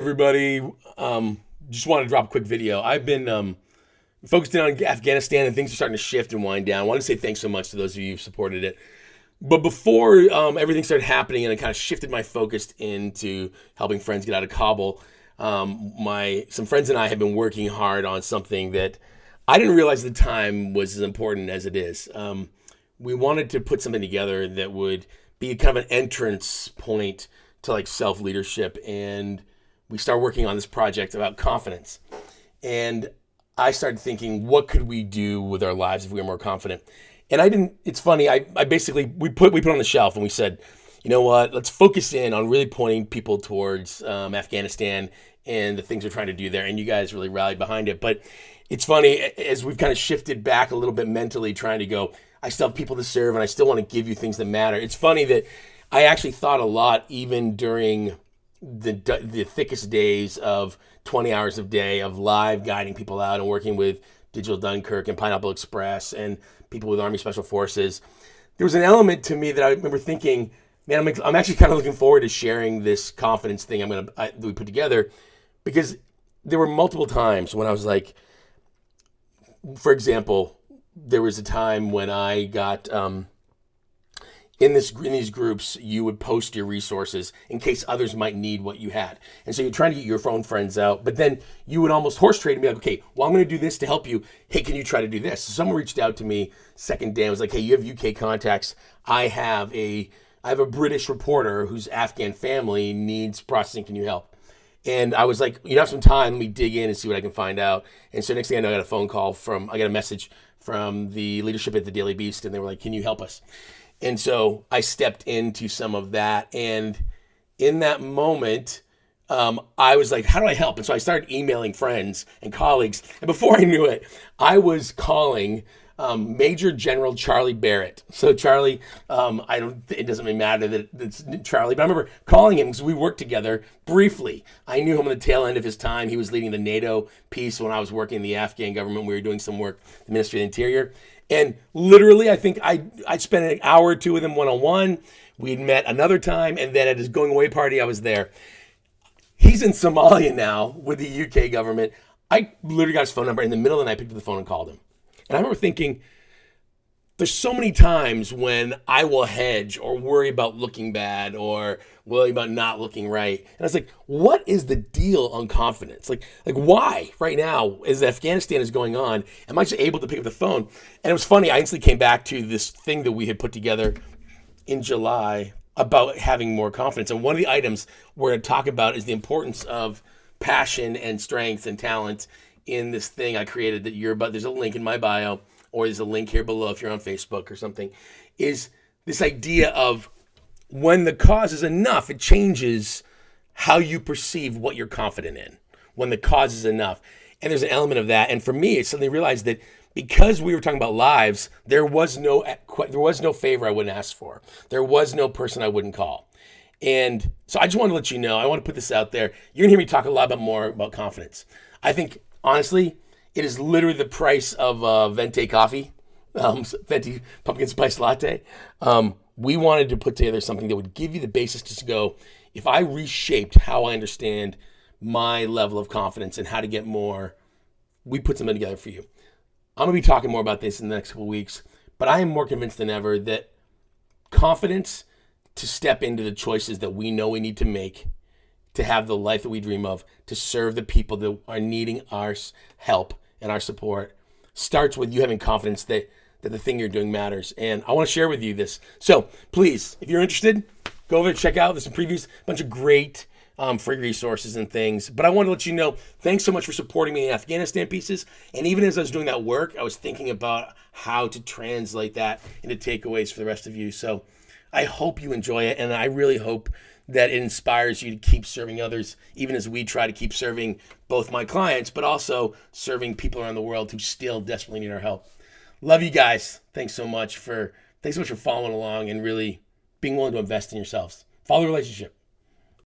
Everybody. Just want to drop a quick video. I've been focusing on Afghanistan, and things are starting to shift and wind down. I want to say thanks so much to those of you who supported it. But before everything started happening and it kind of shifted my focus into helping friends get out of Kabul, some friends and I have been working hard on something that I didn't realize at the time was as important as it is. We wanted to put something together that would be kind of an entrance point to like self-leadership, and we started working on this project about confidence. And I started thinking, what could we do with our lives if we were more confident? And it's funny, I basically, we put on the shelf and we said, you know what, let's focus in on really pointing people towards Afghanistan and the things we're trying to do there. And you guys really rallied behind it. But it's funny, as we've kind of shifted back a little bit mentally, trying to go, I still have people to serve and I still want to give you things that matter. It's funny that I actually thought a lot, even during the thickest days of 20 hours a day of live guiding people out and working with Digital Dunkirk and Pineapple Express and people with Army Special Forces. There was an element to me that I remember thinking, man, I'm actually kind of looking forward to sharing this confidence thing that we put together, because there were multiple times when I was like, for example, there was a time when I got in these groups, you would post your resources in case others might need what you had. And so you're trying to get your phone friends out, but then you would almost horse trade and be like, okay, well, I'm going to do this to help you. Hey, can you try to do this? So someone reached out to me second day and was like, hey, you have UK contacts. I have a British reporter whose Afghan family needs processing. Can you help? And I was like, you have some time, let me dig in and see what I can find out. And so next thing I know, I got a message from the leadership at the Daily Beast, and they were like, can you help us? And so I stepped into some of that. And in that moment, I was like, how do I help? And so I started emailing friends and colleagues. And before I knew it, I was calling Major General Charlie Barrett. So Charlie, it doesn't really matter that it's Charlie, but I remember calling him because we worked together briefly. I knew him on the tail end of his time. He was leading the NATO piece when I was working in the Afghan government. We were doing some work, the Ministry of the Interior. And literally, I think I spent an hour or two with him one-on-one. We'd met another time, and then at his going away party, I was there. He's in Somalia now with the UK government. I literally got his phone number. In the middle of the night, I picked up the phone and called him. And I remember thinking, there's so many times when I will hedge or worry about looking bad or worry about not looking right. And I was like, what is the deal on confidence? Like why right now, as Afghanistan is going on, am I just able to pick up the phone? And it was funny, I instantly came back to this thing that we had put together in July about having more confidence. And one of the items we're going to talk about is the importance of passion and strength and talent in this thing I created there's a link in my bio, or there's a link here below if you're on Facebook or something, is this idea of when the cause is enough, it changes how you perceive what you're confident in, when the cause is enough. And there's an element of that. And for me, I suddenly realized that because we were talking about lives, there was no favor I wouldn't ask for. There was no person I wouldn't call. And so I just want to let you know, I want to put this out there. You're going to hear me talk a lot more about confidence. I think, honestly, it is literally the price of Venti coffee, Venti pumpkin spice latte. We wanted to put together something that would give you the basis to go, if I reshaped how I understand my level of confidence and how to get more, we put something together for you. I'm going to be talking more about this in the next couple of weeks, but I am more convinced than ever that confidence to step into the choices that we know we need to make to have the life that we dream of, to serve the people that are needing our help and our support, starts with you having confidence that the thing you're doing matters. And I want to share with you this. So please, if you're interested, go over and check out. There's some previews, a bunch of great free resources and things. But I want to let you know, thanks so much for supporting me in the Afghanistan pieces. And even as I was doing that work, I was thinking about how to translate that into takeaways for the rest of you. So I hope you enjoy it, and I really hope that it inspires you to keep serving others, even as we try to keep serving both my clients, but also serving people around the world who still desperately need our help. Love you guys. Thanks so much for following along and really being willing to invest in yourselves. Follow the relationship.